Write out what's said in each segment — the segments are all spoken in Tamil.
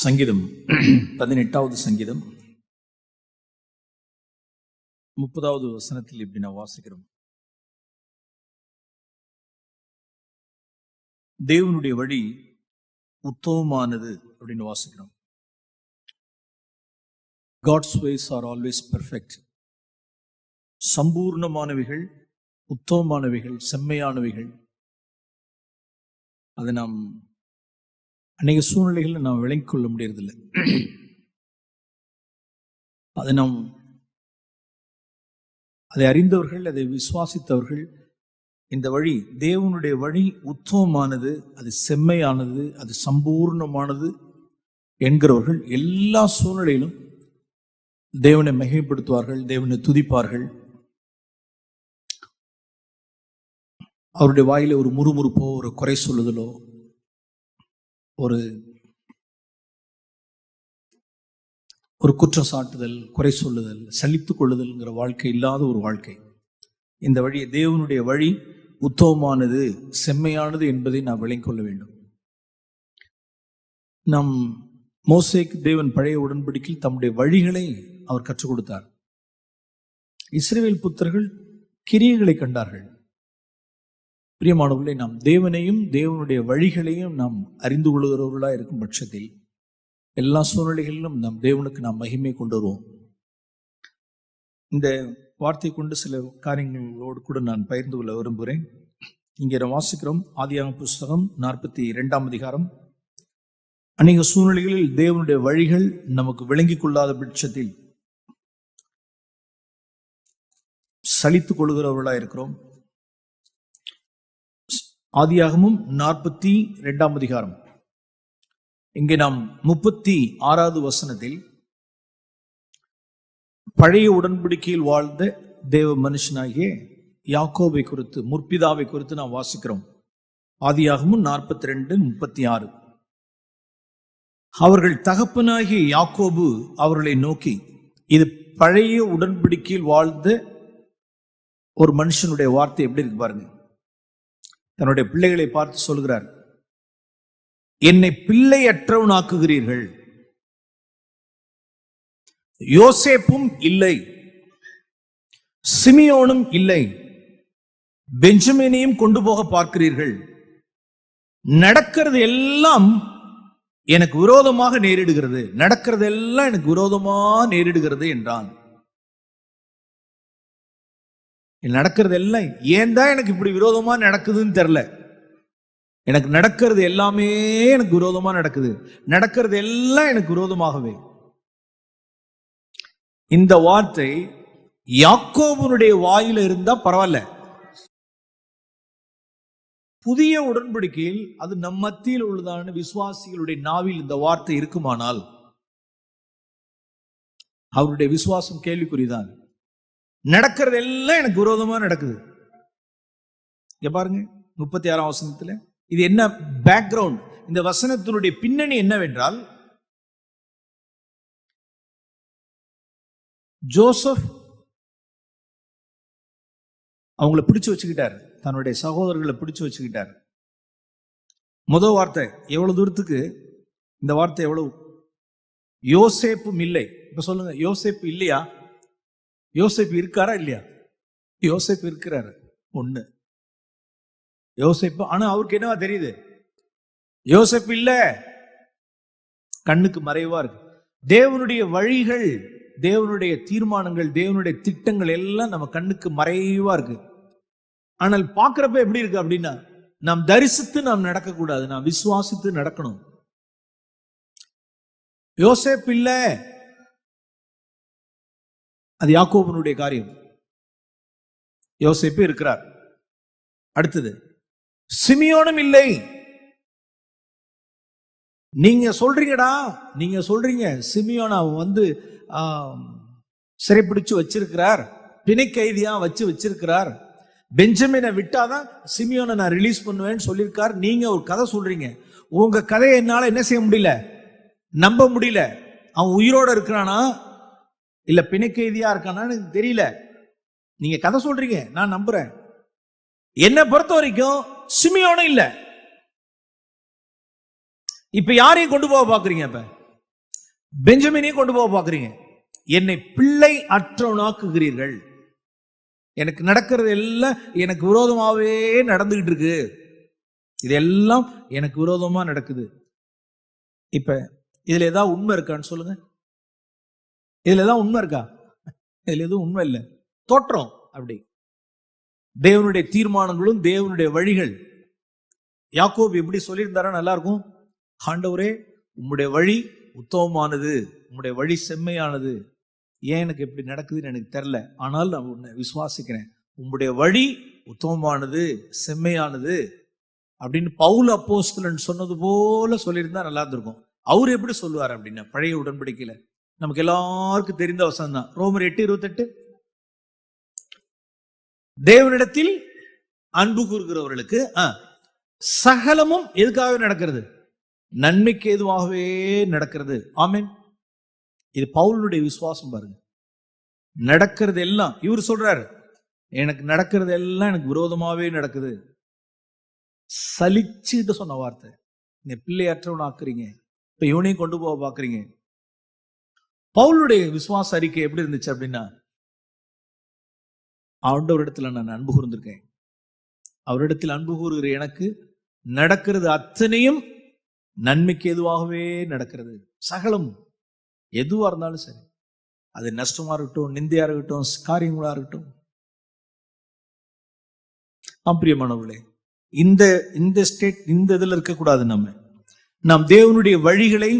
சங்கீதம் 18வது சங்கீதம் 30வது வசனத்தில் இப்படி நான் வாசிக்கிறோம். தேவனுடைய வழி உத்தமமானது அப்படின்னு வாசிக்கிறோம். God's ways are always perfect. சம்பூர்ணமானவைகள், உத்தமமானவைகள், செம்மையானவைகள். அதை நாம் அநேக சூழ்நிலைகளில் நாம் விளங்கிக் கொள்ள முடியறதில்லை. அதை அறிந்தவர்கள், அதை விசுவாசித்தவர்கள், இந்த வழி தேவனுடைய வழி உத்தமமானது, அது செம்மையானது, அது சம்பூர்ணமானது என்கிறவர்கள் எல்லா சூழ்நிலையிலும் தேவனை மகிமைப்படுத்துவார்கள், தேவனை துதிப்பார்கள். அவருடைய வாயில ஒரு முறுமுறுப்போ, ஒரு குறை சொல்லுதலோ, ஒரு குற்றம் சாட்டுதல், குறை சொல்லுதல், சலித்துக் கொள்ளுதல்ங்கிற வாழ்க்கை இல்லாத ஒரு வாழ்க்கை. இந்த வழி தேவனுடைய வழி உத்தமமானது, செம்மையானது என்பதை நாம் விளங்கிக் கொள்ள வேண்டும். நம் மோசேக்கு தேவன் பழைய உடன்படிக்கையில் தம்முடைய வழிகளை அவர் கற்றுக் கொடுத்தார். இஸ்ரவேல் புத்திரர்கள் கிரியைகளை கண்டார்கள். பிரியமானவர்களே, நாம் தேவனையும் தேவனுடைய வழிகளையும் நாம் அறிந்து கொள்கிறவர்களாக இருக்கும் பட்சத்தில் எல்லா சூழ்நிலைகளிலும் நம் தேவனுக்கு நாம் மகிமை கொண்டு வருவோம். இந்த வார்த்தை கொண்டு சில காரியங்களோடு கூட நான் பகிர்ந்து கொள்ள விரும்புகிறேன். இங்கே நாம் வாசிக்கிறோம், ஆதியாகம புஸ்தகம் 42ஆம் அதிகாரம். அநேக சூழ்நிலைகளில் தேவனுடைய வழிகள் நமக்கு விளங்கிக் கொள்ளாத பட்சத்தில் சலித்துக் கொள்கிறவர்களாக இருக்கிறோம். ஆதியாகமும் 42ஆம் அதிகாரம். இங்கே நாம் 36வது வசனத்தில் பழைய உடன்படிக்கையில் வாழ்ந்த தேவ மனுஷனாகிய யாக்கோபை குறித்து, முற்பிதாவை குறித்து நாம் வாசிக்கிறோம். ஆதியாகமும் 42:36. அவர்கள் தகப்பனாகிய யாக்கோபு அவர்களை நோக்கி, இது பழைய உடன்படிக்கையில் வாழ்ந்த ஒரு மனுஷனுடைய வார்த்தை எப்படி இருக்கு பாருங்க. தன்னுடைய பிள்ளைகளை பார்த்து சொல்கிறார், என்னை பிள்ளையற்றவனாக்குகிறீர்கள். யோசேப்பும் இல்லை, சிமியோனும் இல்லை, பெஞ்சமினையும் கொண்டு போக பார்க்கிறீர்கள். நடக்கிறது எல்லாம் எனக்கு விரோதமாக நேரிடுகிறது, நடக்கிறது எல்லாம் எனக்கு விரோதமாக நேரிடுகிறது என்றான். நடக்கிறது எல்லாம் ஏன் தான் எனக்கு இப்படி விரோதமா நடக்குதுன்னு தெரியல. எனக்கு நடக்கிறது எல்லாமே எனக்கு விரோதமா நடக்குது, நடக்கிறது எல்லாம் எனக்கு விரோதமாகவே. இந்த வார்த்தை யாக்கோபுனுடைய வாயில இருந்தா பரவாயில்ல. புதிய உடன்படிக்கையில் அது நம் மத்தியில் உள்ளதான விசுவாசிகளுடைய நாவில் இந்த வார்த்தை இருக்குமானால் அவருடைய விசுவாசம் கேள்விக்குறிதான். நடக்கிறது எல்லாம் எனக்கு விரோதமா நடக்குது. இங்க பாருங்க 36ஆம் வசனத்துல இது என்ன பேக்ரவுண்ட், இந்த வசனத்தினுடைய பின்னணி என்னவென்றால், ஜோசப் அவங்கள பிடிச்சு வச்சுக்கிட்டார், தன்னுடைய சகோதரர்களை பிடிச்சு வச்சுக்கிட்டார். முதல் வார்த்தை எவ்வளவு தூரத்துக்கு, இந்த வார்த்தை எவ்வளவு, யோசேப்பும் இல்லை. இப்ப சொல்லுங்க, யோசேப்பு இல்லையா? யோசேப்பு இருக்காரா இல்லையா? யோசேப்பு இருக்கிறாரு. ஒண்ணு யோசேப்பு, ஆனா அவருக்கு என்னவா தெரியுது? யோசேப்பு இல்ல, கண்ணுக்கு மறைவா இருக்கு. தேவனுடைய வழிகள், தேவனுடைய தீர்மானங்கள், தேவனுடைய திட்டங்கள் எல்லாம் நம்ம கண்ணுக்கு மறைவா இருக்கு. ஆனால் பார்க்கிறப்ப எப்படி இருக்கு அப்படின்னா, நாம் தரிசித்து நாம் நடக்கக்கூடாது, நாம் விசுவாசித்து நடக்கணும். யோசேப்பு இல்ல, அது யாக்கோபனுடைய காரியம். யோசேப்பு இருக்கிறார். அடுத்தது சிமியோனும் இல்லை. நீங்க சொல்றீங்கடா, நீங்க சொல்றீங்க சிமியோனை சிறைப்பிடிச்சு வச்சிருக்கிறார், பிணை கைதியா வச்சிருக்கிறார், பெஞ்சமினை விட்டாதான் சிமியோனை நான் ரிலீஸ் பண்ணுவேன்னு சொல்லியிருக்கார். நீங்க ஒரு கதை சொல்றீங்க. உங்க கதையை என்னால என்ன செய்ய முடியல, நம்ப முடியல. அவன் உயிரோட இருக்கிறானா இல்ல பிணை கைதியா இருக்கானா எனக்கு தெரியல. நீங்க கதை சொல்றீங்க, நான் நம்புறேன். என்னை பொறுத்த வரைக்கும் சிமியோனும் இல்ல. இப்ப யாரையும் கொண்டு போக பாக்குறீங்க? இப்ப பெஞ்சமினையும் கொண்டு போக பாக்குறீங்க. என்னை பிள்ளை அற்றவனாக்குகிறீர்கள். எனக்கு நடக்கிறது எல்லாம் எனக்கு விரோதமாவே நடந்துகிட்டு இருக்கு. இதெல்லாம் எனக்கு விரோதமா நடக்குது. இப்ப இதுல ஏதாவது உண்மை இருக்கான்னு சொல்லுங்க. இதுல ஏதாவது உண்மை இருக்கா? இதுல எதுவும் உண்மை இல்லை, தோற்றம். அப்படி தேவனுடைய தீர்மானங்களும் தேவனுடைய வழிகள். யாக்கோபு எப்படி சொல்லியிருந்தாரா நல்லா இருக்கும். ஆண்டவரே, உம்முடைய வழி உத்தமமானது, உம்முடைய வழி செம்மையானது. ஏன் எனக்கு எப்படி நடக்குதுன்னு எனக்கு தெரியல, ஆனால் நான் உன்னை விசுவாசிக்கிறேன். உம்முடைய வழி உத்தமமானது, செம்மையானது அப்படின்னு பவுல் அப்போஸ்தலன் சொன்னது போல சொல்லியிருந்தா நல்லா இருந்திருக்கும். அவர் எப்படி சொல்லுவார் அப்படின்னா, பழைய உடன்படிக்கையில நமக்கு எல்லாருக்கும் தெரிந்த வசனம் தான், ரோமர் 8:28. தேவனிடத்தில் அன்பு கூறுகிறவர்களுக்கு சகலமும் எதுக்காகவே நடக்கிறது? நன்மைக்கு எதுவாகவே நடக்கிறது. ஆமென். இது பவுலுடைய விசுவாசம் பாருங்க. நடக்கிறது எல்லாம், இவர் சொல்றாரு, எனக்கு நடக்கிறது எல்லாம் எனக்கு விரோதமாவே நடக்குது. சலிச்சுட்டு சொன்ன வார்த்தை. நீ பிள்ளையற்றவன் ஆக்குறீங்க, இப்ப இவனையும் கொண்டு போக பாக்குறீங்க. பவுலுடைய விசுவாச அறிக்கை எப்படி இருந்துச்சு அப்படின்னா, ஆண்டவரிடத்துல நான் அன்பு கூர்ந்திருக்கேன், அவரிடத்தில் அன்பு கூறுகிற எனக்கு நடக்கிறது அத்தனையும் நன்மைக்கு எதுவாகவே நடக்கிறது. சகலம் எதுவா இருந்தாலும் சரி, அது நஷ்டமா இருக்கட்டும், நிந்தையா இருக்கட்டும், காரியங்களா இருக்கட்டும். பிரியமானவர்களே, இந்த ஸ்டேட், இந்த இதுல இருக்கக்கூடாது. நாம் தேவனுடைய வழிகளை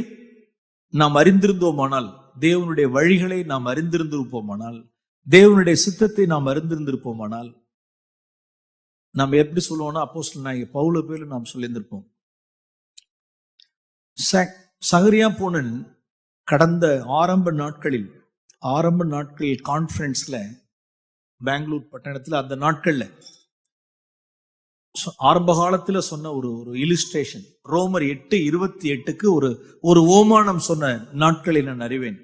நாம் அறிந்திருந்தோமானால், தேவனுடைய வழிகளை நாம் அறிந்திருந்திருப்போமானால், தேவனுடைய சித்தத்தை நாம் அறிந்திருந்திருப்போமானால், நாம் எப்படி சொல்லுவோம்னா, அப்போஸ்தலனாகிய பவுல் பேர்ல நாம் சொல்லியிருந்திருப்போம். சகரியா போனன் கடந்த ஆரம்ப நாட்களில் கான்ஃபரன்ஸ்ல பெங்களூர் பட்டணத்துல, அந்த நாட்கள்ல ஆரம்ப காலத்துல சொன்ன ஒரு இலிஸ்ட்ரேஷன், ரோமர் 8:28க்கு ஒரு ஓமானம் சொன்ன நாட்களை நான் அறிவேன்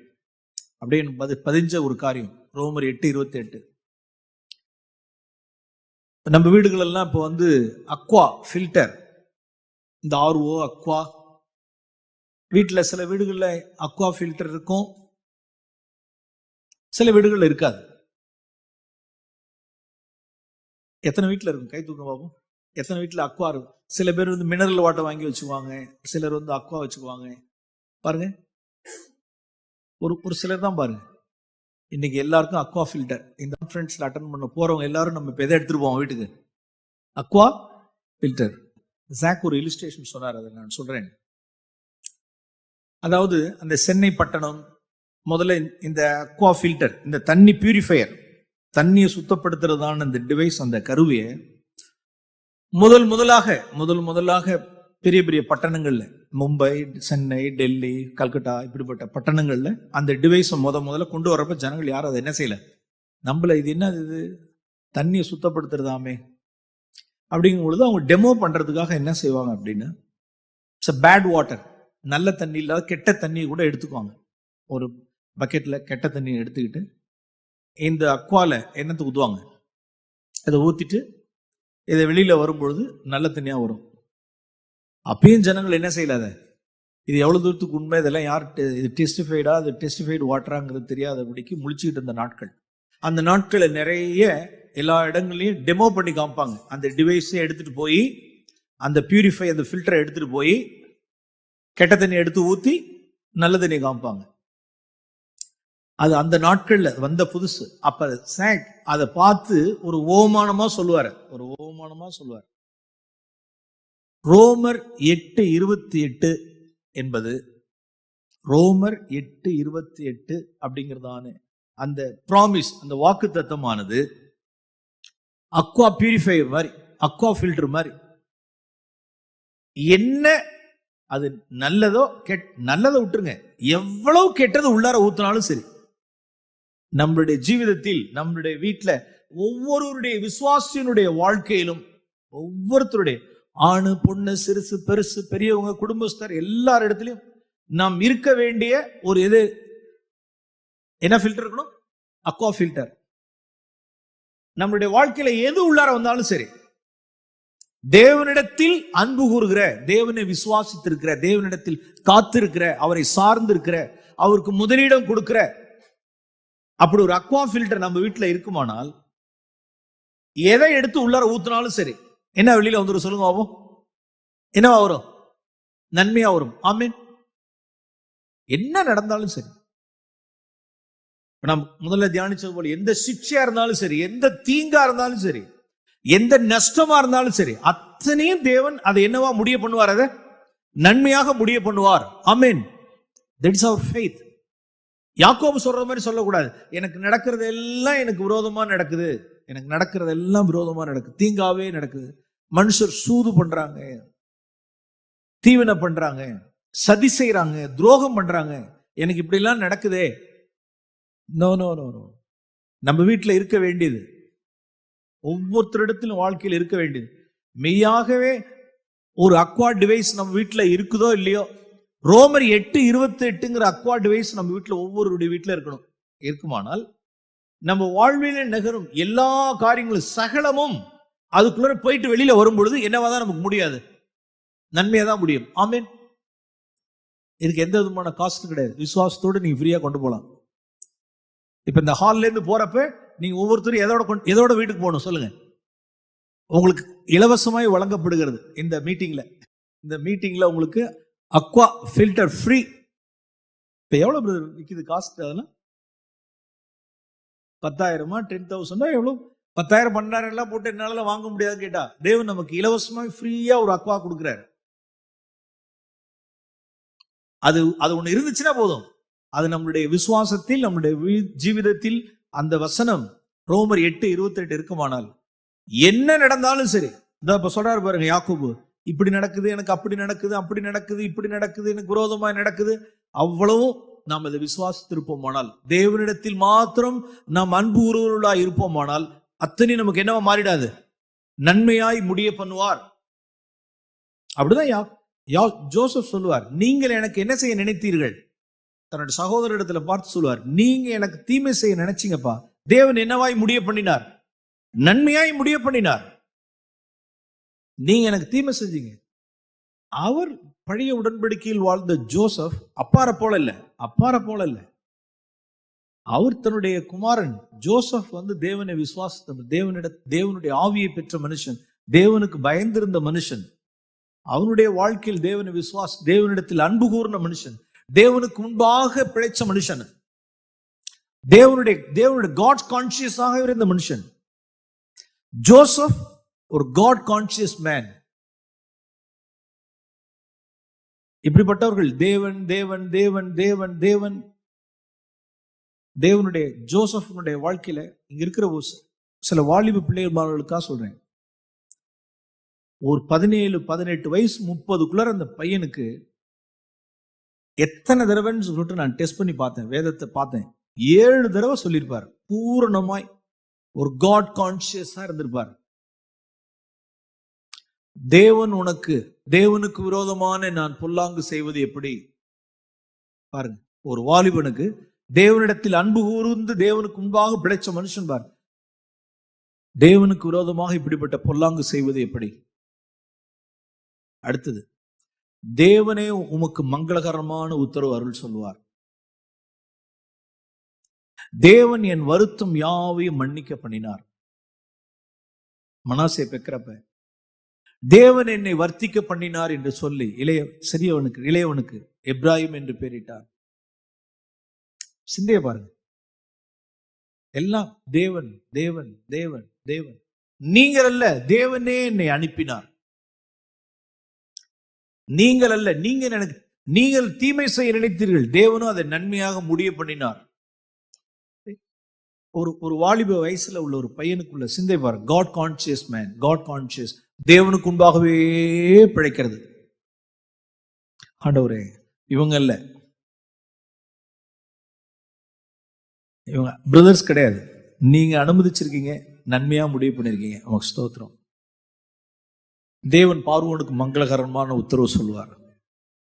அப்படின்னு பதிஞ்ச ஒரு காரியம். ரோமர் 8:28. நம்ம வீடுகள் எல்லாம் இப்போ அக்வா ஃபில்டர், இந்த ஆர்ஓ அக்வா, வீட்டில் சில வீடுகள்ல அக்வா ஃபில்டர் இருக்கும், சில வீடுகள்ல இருக்காது. எத்தனை வீட்டுல இருக்கும்? கை தூக்க பாப்போம். எத்தனை வீட்டுல அக்வா இருக்கும்? சில பேர் மினரல் வாட்டர் வாங்கி வச்சுக்குவாங்க, சிலர் அக்வா வச்சுக்குவாங்க. பாருங்க, ஒரு சிலர் தான் பாருங்க. இன்னைக்கு எல்லாருக்கும் அக்வா ஃபில்டர். இந்த கான்ஃபரன்ஸ்ல அட்டன் பண்ண போறவங்க எல்லாரும் நம்ம இப்போ எதை எடுத்துட்டு போவோம் வீட்டுக்கு? Aqua filter. ஜாக் ஒரு இலிஸ்ட்ரேஷன் சொன்னார், அதை நான் சொல்றேன். அதாவது அந்த சென்னை பட்டணம் முதல்ல இந்த அக்வா ஃபில்டர், இந்த தண்ணி பியூரிஃபையர், தண்ணியை சுத்தப்படுத்துறதான இந்த டிவைஸ், அந்த கருவியை முதலாக பெரிய பெரிய பட்டணங்கள்ல, மும்பை, சென்னை, டெல்லி, கல்கட்டா, இப்படிப்பட்ட பட்டணங்கள்ல அந்த டிவைஸை முதல்ல கொண்டு வரப்ப ஜனங்கள் யாரும் அதை என்ன செய்யல, நம்மள இது என்ன, இது தண்ணியை சுத்தப்படுத்துறதாமே அப்படிங்கும் பொழுது அவங்க டெமோ பண்றதுக்காக என்ன செய்வாங்க அப்படின்னா, பேட் வாட்டர், நல்ல தண்ணி இல்லாத கெட்ட தண்ணியை கூட எடுத்துக்குவாங்க. ஒரு பக்கெட்ல கெட்ட தண்ணியை எடுத்துக்கிட்டு இந்த அக்வால என்னத்தை ஊற்றுவாங்க, அதை ஊத்திட்டு இதை வெளியில வரும்பொழுது நல்ல தண்ணியா வரும். அப்பயும் ஜனங்கள் என்ன செய்யலாத, இது எவ்வளவு தூரத்துக்கு உண்மை, இதெல்லாம் யார் இது டெஸ்டிஃபைடா, அது டெஸ்டிஃபைடு வாட்டராங்கிறது தெரியாதபடிக்கு முழிச்சுக்கிட்டு இருந்த நாட்கள். அந்த நாட்களை நிறைய எல்லா இடங்களையும் டெமோ பண்ணி காமிப்பாங்க. அந்த டிவைஸை எடுத்துட்டு போய், அந்த பியூரிஃபை, அந்த ஃபில்டரை எடுத்துட்டு போய் கெட்ட தண்ணி எடுத்து ஊத்தி நல்ல தண்ணி காமிப்பாங்க. அது அந்த நாட்கள்ல வந்த புதுசு. அப்ப சாக் அதை பார்த்து ஒரு ஓமானமா சொல்லுவார். ரோமர் 8:28 என்பது, ரோமர் 8:28 அப்படிங்கிறதான அந்த ப்ராமிஸ், அந்த வாக்கு தத்தமானது அக்வா பியூரிஃபையர் மாதிரி, அக்வா ஃபில்டர் மாதிரி. என்ன அது நல்லதோ நல்லதை விட்டுருங்க, எவ்வளவு கெட்டது உள்ளார ஊத்தினாலும் சரி, நம்மளுடைய ஜீவிதத்தில், நம்மளுடைய வீட்டில், ஒவ்வொருவருடைய விசுவாசியனுடைய வாழ்க்கையிலும், ஒவ்வொருத்தருடைய ஆணு பொண்ணு, சிறுசு பெருசு, பெரியவங்க, குடும்பஸ்தர், எல்லார் இடத்துலையும் நாம் இருக்க வேண்டிய ஒரு இது என்ன ஃபில்டர் இருக்கணும்? Aqua filter. நம்மளுடைய வாழ்க்கையில எது உள்ளார வந்தாலும் சரி, தேவனிடத்தில் அன்பு கூறுகிற, தேவனை விசுவாசித்திருக்கிற, தேவனிடத்தில் காத்திருக்கிற, அவரை சார்ந்திருக்கிற, அவருக்கு முதலிடம் கொடுக்கிற அப்படி ஒரு அக்வா ஃபில்டர் நம்ம வீட்டுல இருக்குமானால் எதை எடுத்து உள்ளார ஊத்தினாலும் சரி, என்ன வெளியில வந்துடும் சொல்லுங்க பாப்போம்? என்னவா வரும்? நன்மையா வரும். ஆமீன். என்ன நடந்தாலும் சரி, நாம் முதல்ல தியானிச்சது போல எந்த சிக்ஷையா இருந்தாலும் சரி, எந்த தீங்கா இருந்தாலும் சரி, எந்த நஷ்டமா இருந்தாலும் சரி, அத்தனையும் தேவன் அதை என்னவா முடிய பண்ணுவார்? அதை நன்மையாக முடிய பண்ணுவார். ஆமீன். That is our faith. யாக்கோபு சொல்ற மாதிரி சொல்லக்கூடாது, எனக்கு நடக்கிறது எல்லாம் எனக்கு விரோதமா நடக்குது, எனக்கு நடக்கிறது எல்லாம் விரோதமா நடக்குது, தீங்காவே நடக்குது, மனுஷர் சூது பண்றாங்க, தீவினை பண்றாங்க, சதி செய்யறாங்க, துரோகம் பண்றாங்க, எனக்கு இப்படி எல்லாம் நடக்குதே. No no no no. நம்ம வீட்டில் இருக்க வேண்டியது, ஒவ்வொருத்தரிடத்திலும் வாழ்க்கையில் இருக்க வேண்டியது, மெய்யாகவே ஒரு அக்வா டிவைஸ் நம்ம வீட்டில் இருக்குதோ இல்லையோ, ரோமர் 8:28 அக்வா டிவைஸ் நம்ம வீட்டில் ஒவ்வொருடைய வீட்டில் இருக்கணும். இருக்குமானால் நம்ம வாழ்விலே நகரும் எல்லா காரியங்களும் சகலமும் அதுக்குள்ள போயிட்டு வெளியில வரும் பொழுது என்னவாதான் நமக்கு முடியாது, நன்மையா தான் முடியும். ஆமீன். இதுக்கு எந்த விதமான காஸ்ட் கிடையாது. விசுவாசத்தோடு நீங்க ஃப்ரீயா கொண்டு போகலாம். இப்ப இந்த ஹால்ல இருந்து போறப்ப நீங்க ஒவ்வொருத்தரும் எதோட வீட்டுக்கு போகணும் சொல்லுங்க? உங்களுக்கு இலவசமாய் வழங்கப்படுகிறது இந்த மீட்டிங்ல உங்களுக்கு அக்வா ஃபில்டர் ஃப்ரீ. இப்ப எவ்வளவு விற்கிது காஸ்ட்? அதெல்லாம் 10,000 10,000 எவ்வளவு? 10,000 12,000 எல்லாம் போட்டு என்னால வாங்க முடியாதுன்னு கேட்டா, தேவன் நமக்கு இலவசமாய் ஃப்ரீயா ஒரு அக்வா கொடுக்கிறாரு. அது ஒண்ணு இருந்துச்சுன்னா போதும். அது நம்மளுடைய விசுவாசத்தில், நம்முடைய ஜீவிதத்தில் அந்த வசனம் ரோமர் 8:28 இருக்குமானால் என்ன நடந்தாலும் சரி. இப்ப சொல்றாரு பாருங்க யாக்கோபு, இப்படி நடக்குது எனக்கு, அப்படி நடக்குது, அப்படி நடக்குது, இப்படி நடக்குது, எனக்கு விரோதமாய் நடக்குது, அவ்வளவும் நாம் அதை விசுவாசித்திருப்போமானால், தேவனிடத்தில் மாத்திரம் நாம் அன்பு உறவுகளாய் இருப்போமானால், அத்தனை நமக்கு என்னவா மாறிடாது, நன்மையாய் முடிய பண்ணுவார். அப்படிதான் ஜோசப் சொல்லுவார், நீங்கள் எனக்கு என்ன செய்ய நினைத்தீர்கள்? தன்னுடைய சகோதரிடத்துல பார்த்து சொல்லுவார், நீங்க எனக்கு தீமை செய்ய நினைச்சீங்கப்பா, தேவன் என்னவாய் முடிய பண்ணினார்? நன்மையாய் முடிய பண்ணினார். நீங்க எனக்கு தீமை செஞ்சீங்க. அவர் பழைய உடன்படிக்கையில் வாழ்ந்த ஜோசப் அப்பார போல இல்ல. அவர் தன்னுடைய குமாரன் ஜோசப் தேவனை விசுவாசித்த, தேவனுடைய ஆவியை பெற்ற மனுஷன், தேவனுக்கு பயந்திருந்த மனுஷன், அவனுடைய வாழ்க்கையில் தேவனை தேவனிடத்தில் அன்பு கூர்ந்த மனுஷன், தேவனுக்கு முன்பாக பிழைச்ச மனுஷன், தேவனுடைய காட் கான்சியஸாக இருந்த மனுஷன். ஜோசப் ஒரு காட் கான்சியஸ் மேன். இப்படிப்பட்டவர்கள் தேவன் தேவன் தேவன் தேவன் தேவன் தேவனுடைய ஜோசஃபனுடைய வாழ்க்கையில இங்க இருக்கிற சில வாலிப பிள்ளைகளுக்காக சொல்றேன். ஒரு 17-18 வயசு 30க்குள்ள அந்த பையனுக்கு எத்தனை தடவைன்னு சொல்லிட்டு நான் டெஸ்ட் பண்ணி பார்த்தேன், வேதத்தை பார்த்தேன், 7 தடவை சொல்லியிருப்பார். பூரணமாய் ஒரு காட் கான்சியஸா இருந்திருப்பார். தேவனுக்கு விரோதமான நான் பொல்லாங்கு செய்வது எப்படி பாருங்க. ஒரு வாலிபனுக்கு தேவனிடத்தில் அன்பு கூர்ந்து தேவனுக்கு முன்பாக பிழைச்ச மனுஷன் பார், தேவனுக்கு விரோதமாக இப்படிப்பட்ட பொல்லாங்கு செய்வது எப்படி? அடுத்தது, தேவனே உமக்கு மங்களகரமான உத்தரவு அருள் சொல்வார். தேவன் என் வருத்தம் யாவையும் மன்னிக்க பண்ணினார். மனாசே பெக்கிறப்ப தேவன் என்னை வர்த்திக்க பண்ணினார் என்று சொல்லி இளையவனுக்கு எப்ராஹிம் என்று பெயரிட்டார். சிந்தைய பாருங்க, எல்லாம் தேவன் தேவன் தேவன் தேவன். நீங்கள் அல்ல, தேவனே என்னை அனுப்பினார். நீங்கள் அல்ல, நீங்கள் தீமை செய்ய நினைத்தீர்கள், தேவனும் அதை நன்மையாக முடிய பண்ணினார். ஒரு வாலிப வயசுல உள்ள ஒரு பையனுக்குள்ள சிந்தை பாருங்க. God conscious man, God conscious, தேவனுக்கு முன்பாகவே பிழைக்கிறது. ஆண்டவரே, இவங்க இல்ல, இவங்க பிரதர்ஸ் கிடையாது, நீங்க அனுமதிச்சிருக்கீங்க, நன்மையா முடிவு பண்ணிருக்கீங்க, உமக்கு ஸ்தோத்திரம். தேவன் பார்வோனுக்கு மங்களகரமான உத்தரவு சொல்வார்.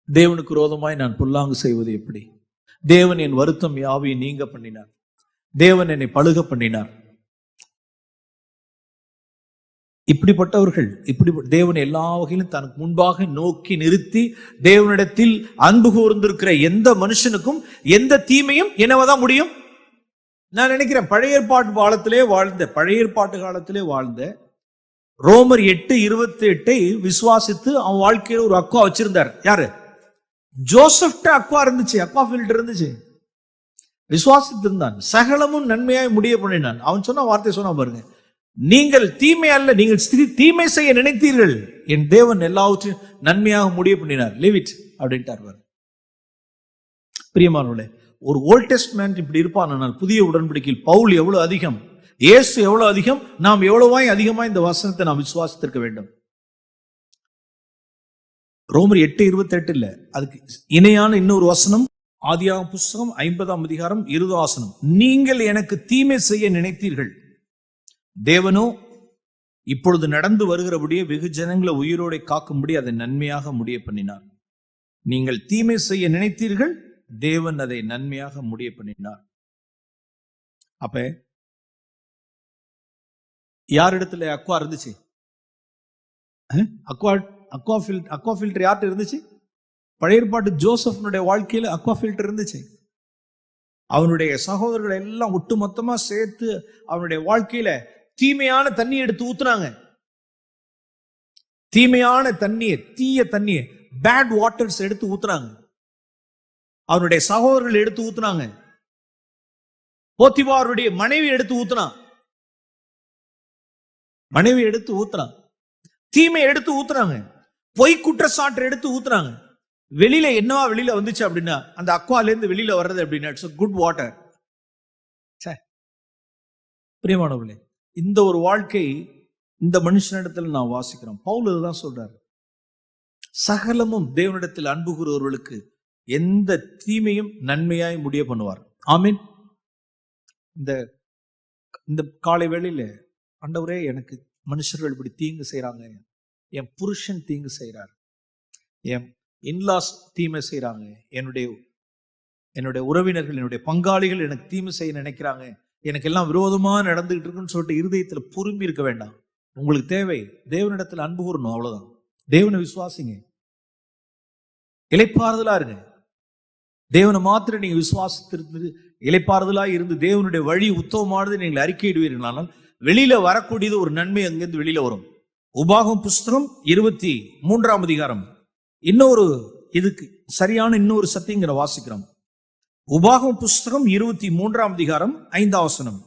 தேவனுக்கு விரோதமாய் நான் பொல்லாங்கு செய்வது எப்படி? தேவன் என் வருத்தம் யாவையும் நீங்க பண்ணினார். தேவன் என்னை பழுக பண்ணினார். இப்படிப்பட்டவர்கள் தேவனை எல்லா வகையிலும் தனக்கு முன்பாக நோக்கி நிறுத்தி தேவனிடத்தில் அன்பு கூர்ந்திருக்கிற எந்த மனுஷனுக்கும் எந்த தீமையும் என்னவாதான் முடியும். நான் நினைக்கிறேன் பழைய ஏற்பாட்டு காலத்திலே வாழ்ந்த ரோமர் 8:28 விசுவாசித்து அவன் வாழ்க்கையில ஒரு அக்வா வச்சிருந்தார். யாரு? ஜோசப்ட அக்வா இருந்துச்சு, அக்வா ஃபில்டர் இருந்துச்சு. விசுவாசித்து இருந்தான், சகலமும் நன்மையாய் முடிய பண்ணினான். அவன் சொன்ன வார்த்தை சொன்னா பாருங்க, நீங்கள் தீமை அல்ல, நீங்கள் தீமை செய்ய நினைத்தீர்கள், என் தேவன் எல்லாவற்றையும் நன்மையாக முடிய பண்ணினார். லீவ் இட் அப்படின்ட்டார். பிரியமானவர்களே, ஒரு ஓல்ட் டெஸ்ட்மென்ட் இப்படி இருப்பானால் புதிய உடன்படிக்கையில் பவுல் எவ்வளவு அதிகம், இயேசு எவ்வளவு அதிகம், நாம் எவ்வளவாய் அதிகமாய் இந்த வசனத்தை நாம் விசுவாசித்திருக்க வேண்டும். ரோமர் 8:28 இல்ல, அதுக்கு இணையான இன்னொரு வசனம் ஆதியாகமம் புஸ்தகம் 50ஆம் அதிகாரம் 20ஆம் வசனம். நீங்கள் எனக்கு தீமை செய்ய நினைத்தீர்கள், தேவனோ இப்பொழுது நடந்து வருகிறபடியே வெகு ஜனங்களை உயிரோடு காக்கும்படி அதை நன்மையாக முடிய பண்ணினார். நீங்கள் தீமை செய்ய நினைத்தீர்கள், தேவன் அதை நன்மையாக முடிய பண்ணினார். அப்ப யாரிடத்துல அக்வா இருந்துச்சு? அக்வா ஃபில்டர் யார்கிட்ட இருந்துச்சு? பழைய ஏற்பாட்டு ஜோசப்னுடைய வாழ்க்கையில அக்வா ஃபில்டர் இருந்துச்சு. அவனுடைய சகோதரர்கள் எல்லாம் ஒட்டு மொத்தமா சேர்த்து அவனுடைய வாழ்க்கையில தீமையான தண்ணி எடுத்து ஊத்துனாங்க. தீமையான தண்ணியை, தீய தண்ணியை, பேட் வாட்டர்ஸ் எடுத்து ஊத்துனாங்க. அவருடைய சகோதரர்கள் எடுத்து ஊத்துனாங்க. போத்திபாருடைய மனைவி எடுத்து ஊத்துனான். மனைவி எடுத்து ஊத்துறான். தீமை எடுத்து ஊத்துறாங்க. பொய் குற்றச்சாட்டு எடுத்து ஊத்துறாங்க. வெளியில என்னவா வெளியில வந்துச்சு அப்படின்னா, அந்த அக்வால இருந்து வெளியில வர்றது அப்படின்னா இட்ஸ் குட் வாட்டர். பிரியமானவர்களே, இந்த ஒரு வாழ்க்கை இந்த மனுஷனிடத்தில் நான் வாசிக்கிறோம். பவுல் இதுதான் சொல்றாரு, சகலமும் தேவனிடத்தில் அன்பு கூறுவர்களுக்கு எந்த தீமையும் நன்மையாய் முடிய பண்ணுவார். ஆமீன். இந்த காலை வேளையில, ஆண்டவரே எனக்கு மனுஷர்கள் இப்படி தீங்கு செய்யறாங்க, என் புருஷன் தீங்கு செய்யறார், என் இன்லாஸ் தீமை செய்யறாங்க, என்னுடைய உறவினர்கள், என்னுடைய பங்காளிகள் எனக்கு தீமை செய்ய நினைக்கிறாங்க, எனக்கு எல்லாம் விரோதமா நடந்துகிட்டு இருக்குன்னு சொல்லிட்டு இருதயத்துல பொறுமை இருக்க வேண்டாம். உங்களுக்கு தேவை தேவனிடத்துல அன்பு கூறணும், அவ்வளவுதான். தேவனை விசுவாசிங்க, இளைப்பாறுதலா இருங்க. தேவனை மாத்திரம் நீங்க விசுவாசித்திருந்து இளைப்பாறுதலா இருந்து தேவனுடைய வழி உத்தமமானது நீங்கள் அறிக்கையிடுவீர்களானால் வெளியில வரக்கூடியது ஒரு நன்மை அங்கிருந்து வெளியில வரும். உபாகமம் புஸ்தகம் 23ஆம் அதிகாரம் இன்னொரு இதுக்கு சரியான இன்னொரு சத்தியங்களை வாசிக்கிறோம். உபாகமம் புஸ்தகம் 23ஆம் அதிகாரம் 5ஆம் வசனம்.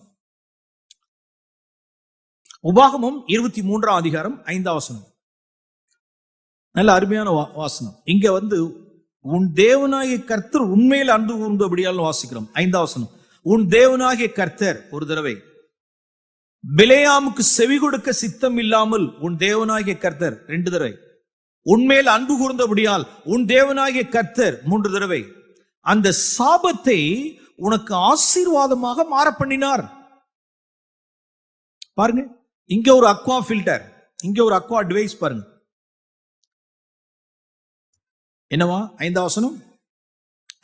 உபாகமம் 23ஆம் அதிகாரம் 5ஆம் வசனம். நல்ல அருமையான வாசனம். இங்க உன் தேவனாகிய கர்த்தர் உண்மையில் அன்பு கூர்ந்தபடியால் வாசிக்கிறோம். 5ஆம் வசனம். உன் தேவனாகிய கர்த்தர், ஒரு தடவை. பிலேயாமுக்கு செவி கொடுக்க சித்தம் இல்லாமல் உன் தேவனாகிய கர்த்தர், 2 தடவை. உண்மையில் அன்பு கூர்ந்தபடியால் உன் தேவனாகிய கர்த்தர், 3 தடவை. அந்த சாபத்தை உனக்கு ஆசீர்வாதமாக மாற பண்ணினார். பாருங்க, இங்க ஒரு அக்வா ஃபில்டர், இங்க ஒரு அக்வா டிவைஸ். பாருங்க என்னவா? 5ஆம் வசனம்.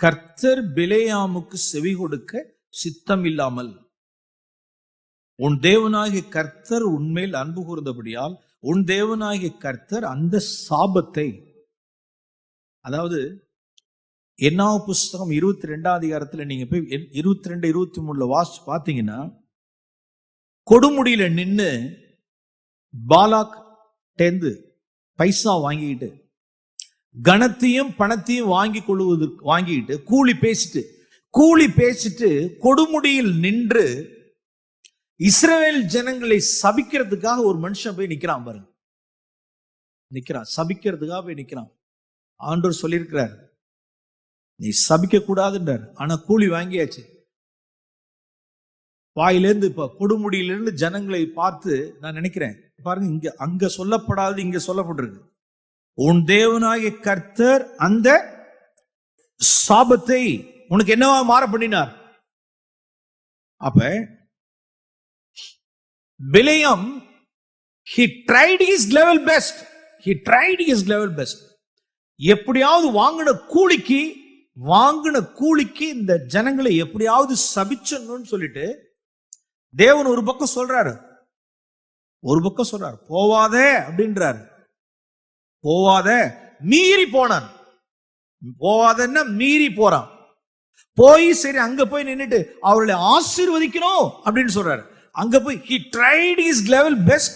கர்த்தர் பிலேயாமுக்கு செவி கொடுக்க சித்தம் இல்லாமல் உன் தேவனாகிய கர்த்தர் உன்மேல் அன்பு கூர்ந்தபடியால் உன் தேவனாகிய கர்த்தர் அந்த சாபத்தை, அதாவது என்னாவ புஸ்தகம் 22ஆம் அதிகாரத்துல நீங்க போய் 22, 23 வாசிச்சு பாத்தீங்கன்னா, கொடுமுடியில நின்னு பாலாக் டேந்து பைசா வாங்கிட்டு கனத்தையும் பணத்தையும் வாங்கிட்டு கூலி பேசிட்டு கொடுமுடியில் நின்று இஸ்ரவேல் ஜனங்களை சபிக்கிறதுக்காக ஒரு மனுஷன் போய் நிக்கிறான். பாருங்க, நிக்கிறான், சபிக்கிறதுக்காக போய் நிக்கிறான். ஆண்டவர் சொல்லியிருக்கிறார், நீ சபிக்க கூடாதுன்றார். ஆனா கூலி வாங்கியாச்சு. வாயிலிருந்து இப்ப கொடுமுடியிலிருந்து ஜனங்களை பார்த்து நான் நினைக்கிறேன், பாருங்க, இங்க அங்க சொல்லப்படாது, இங்க சொல்லப்பட்டிருக்கு. உன் தேவனாகிய கர்த்தர் அந்த சாபத்தை உனக்கு என்னவா மாற பண்ணினார். அப்ப பிலேயாம் he tried his level best. எப்படியாவது வாங்கின கூலிக்கு இந்த ஜனங்களை எப்படியாவது சபிச்சணும்னு சொல்லிட்டு தேவன் ஒரு பக்கம் சொல்றாரு, ஒரு பக்கம் சொல்றார் போவாதே அப்படின்றார், போவாத மீறி போனான். போவாதன்னா மீறி போறான். போய் சரி அங்க போய் நின்னுட்டு அவர்களை ஆசீர்வதிக்கணும் அப்படின்னு சொல்றாரு. அங்க போய் he tried his level best.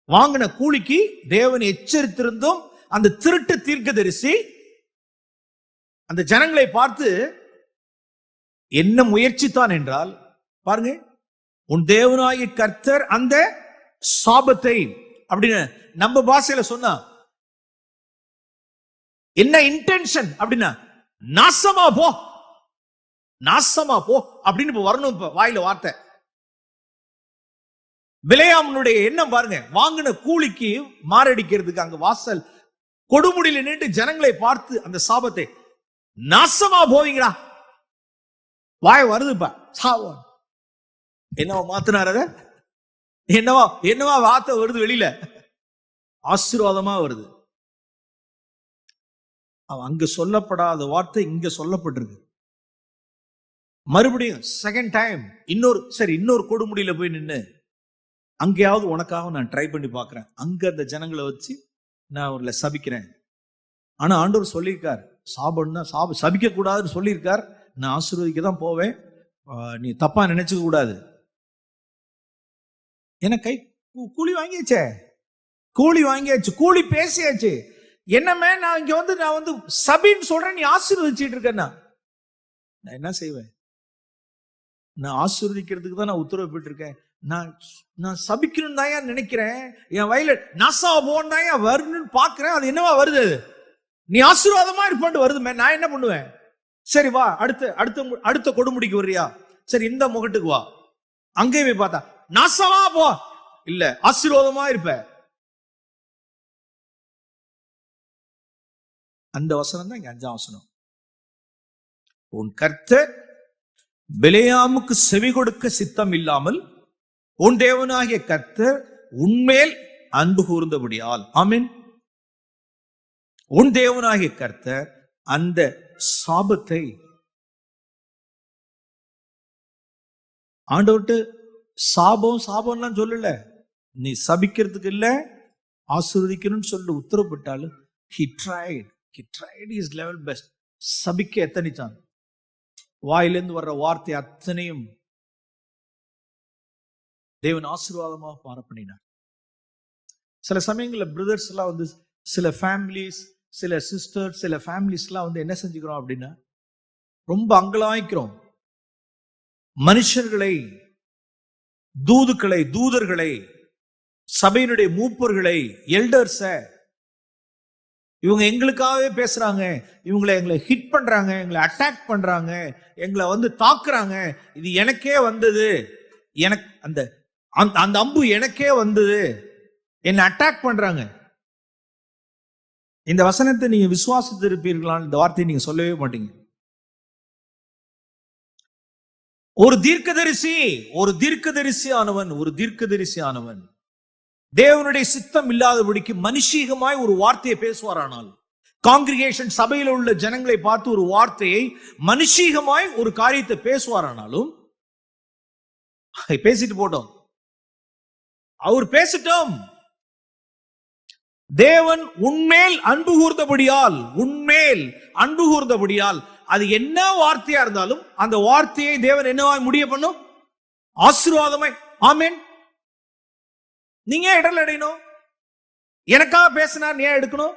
வாங்கின கூலிக்கு தேவன் எச்சரித்திருந்தும் அந்த திருட்டு தீர்க்கதரிசி அந்த ஜனங்களை பார்த்து என்ன முயற்சித்தான் என்றால், பாருங்க, உன் தேவனாகிய கர்த்தர் அந்த சாபத்தை அப்படின்னு நம்ம பாஷையில சொன்னா என்ன இன்டென்ஷன் அப்படின்னா, நாசமா போ, நாசமா போ அப்படின்னு வரணும். இப்ப வாயில வார்த்தை. பிலேயாமுடைய எண்ணம் பாருங்க, வாங்கின கூலிக்கு மாரடிக்கிறதுக்கு அங்க வாசல் கொடுமுடியில் நின்று ஜனங்களை பார்த்து அந்த சாபத்தை, நாசமா போவீங்களா, வாய் வருதுப்பா சாவா. என்னவா மாத்தினார் அத, என்னவா வார்த்தை வருது வெளியில, ஆசீர்வாதமா வருது. அங்க சொல்லப்படாத வார்த்தை இங்க சொல்லப்பட்டிருக்கு. மறுபடியும் செகண்ட் டைம் இன்னொரு கொடுமுடியில போய் நின்று அங்கேயாவது உனக்காக நான் ட்ரை பண்ணி பார்க்கிறேன், அங்க அந்த ஜனங்களை வச்சு நான் அவர்களை சபிக்கிறேன். ஆனா ஆண்டவர் சொல்லியிருக்கார், சாபம்னா சபிக்க கூடாதுன்னு சொல்லியிருக்கார். நான் ஆசீர்வதிக்க தான் போவேன், நீ தப்பா நினைச்சுக்க கூடாது. எனக்கு கூலி வாங்கியாச்சே, கூலி பேசியாச்சு. என்னமே நான் இங்க வந்து சபின்னு சொல்றேன், நீ ஆசீர்வதிச்சிட்டு இருக்கேன்னா நான் என்ன செய்வேன்? நான் ஆசீர்வதிக்கிறதுக்கு தான் நான் உத்தரவு போயிட்டு நான் சபிக்கணும் தான் நினைக்கிறேன். என் வயல நாசா போன் தான் வரணும்னு பாக்குறேன். அது என்னவா வருது? நீ ஆசீர்வாதமா இருப்பான்னு வருதுமே. நான் என்ன பண்ணுவேன்? சரி வா, அடுத்த கொடுமுடிக்கு வர்றியா? சரி இந்த முகட்டுக்கு வா. அங்கே போய் பார்த்தா நாசமா போ, இல்ல ஆசீர்வாதமா இருப்ப. அந்த வசனம் தான் இங்க 5ஆம் வசனம். உன் கர்த்தர் பிலேயாமுக்கு செவி கொடுக்க சித்தம் இல்லாமல் உன் தேவனாகிய கர்த்தர் உன்மேல் அன்பு கூர்ந்தபடியால், ஆமென், உன் தேவனாகிய கர்த்தர் அந்த சாபத்தை, ஆண்டவர்கிட்ட சாபம்லாம் சொல்லல, நீ சபிக்கிறதுக்கு இல்ல ஆசீர்வதிக்கணும்னு சொல்லி உத்தரவிட்டாலும் he tried his level best. சபிக்க எத்தனைத்தான், வாயிலிருந்து வர்ற வார்த்தை அத்தனையும் தேவன் ஆசீர்வாதமாக மாற பண்ணினார். சில சமயங்களில் பிரதர்ஸ் எல்லாம் வந்து சில ஃபேமிலிஸ், சில சிஸ்டர்ஸ், சில ஃபேமிலிஸ் எல்லாம் வந்து என்ன செஞ்சுக்கிறோம் அப்படின்னா, ரொம்ப அங்கலாய்க்கிறோம். மனுஷர்களை, தூதர்களை, சபையினுடைய மூப்பர்களை, எல்டர்ஸ, இவங்க எங்களுக்காகவே பேசுறாங்க, எங்களை ஹிட் பண்றாங்க, எங்களை அட்டாக் பண்றாங்க, எங்களை வந்து தாக்குறாங்க, இது எனக்கே வந்தது, எனக்கு அந்த அம்பு எனக்கே வந்தது, என்னை அட்டாக் பண்றாங்க. இந்த வசனத்தை நீங்க விசுவாசித்து இருப்பீர்களான்னு இந்த வார்த்தையை நீங்க சொல்லவே மாட்டீங்க. ஒரு தீர்க்கதரிசி ஆனவன் தேவனுடைய சித்தம் இல்லாதபடிக்கு மனுஷீகமாய் ஒரு வார்த்தையை பேசுவாரானால், காங்கிரிகேஷன் சபையில் உள்ள ஜனங்களை பார்த்து ஒரு வார்த்தையை மனுஷீகமாய் ஒரு காரியத்தை பேசுவாரானாலும் பேசிட்டு போட்டோம், அவர் பேசிட்டோம். தேவன் உன்மேல் அன்பு கூர்ந்தபடியால் அது என்ன வார்த்தையா இருந்தாலும் அந்த வார்த்தையை தேவன் என்னவாய் முடிய பண்ணும்? ஆசீர்வாதமாய். ஆமென். நீங்க இடர்ல அடையணும், எனக்காக பேசினார், நீ எடுக்கணும்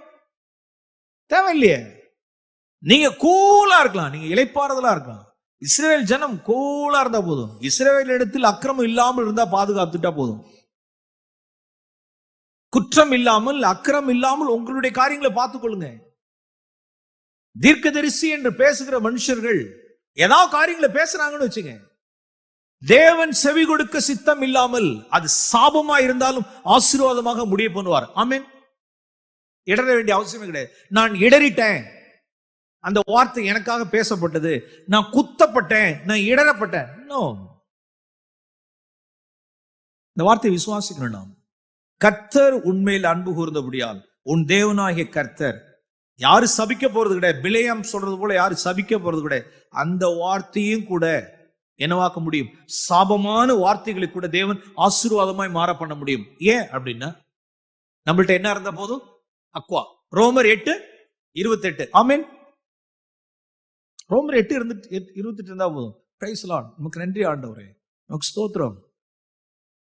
தேவையில்லையே. நீங்க கூலா இருக்கலாம், நீங்க இளைப்பாறுதலா இருக்கலாம். இஸ்ரவேல் ஜனம் கூலா இருந்தா போதும், இஸ்ரவேல் இடத்தில் அக்கிரமம் இல்லாமல் இருந்தா பாதுகாத்துட்டா போதும். குற்றம் இல்லாமல், அக்கிரமம் இல்லாமல் உங்களுடைய காரியங்களை பார்த்துக் கொள்ளுங்க. தீர்க்கதரிசி என்று பேசுகிற மனுஷர்கள் ஏதாவது காரியங்களை பேசுறாங்கன்னு வச்சுங்க, தேவன் செவி கொடுக்க சித்தம் இல்லாமல் அது சாபமா இருந்தாலும் ஆசீர்வாதமாக முடிய பண்ணுவார். ஆமென். இடர வேண்டிய அவசியமே கிடையாது. நான் இடறிட்டேன், அந்த வார்த்தை எனக்காக பேசப்பட்டது, நான் குத்தப்பட்டேன், நான் இடரப்பட்டேன். இந்த வார்த்தை விசுவாசிக்கணும். நாம் கர்த்தர் உண்மையில் அன்பு கூர்ந்தபடியால் உன் தேவனாகிய கர்த்தர், யாரு சபிக்க போறது கிடையாது. பிலேயாம் சொல்றது போல யாரு சபிக்க போறது கிடையாது. அந்த வார்த்தையும் கூட என்னவாக்க முடியும்? சாபமான வார்த்தைகளை கூட தேவன் ஆசீர்வாதமாய் மாற பண்ண முடியும். ஏன் அப்படின்னா நம்மள்ட்ட என்ன இருந்த போதும் அக்வா. ரோமர் 8:28. ஆமென். ரோமர் 8:28 இருந்தா போதும். Praise Lord. நமக்கு நன்றி ஆண்டவரே, நமக்கு ஸ்தோத்திரம்.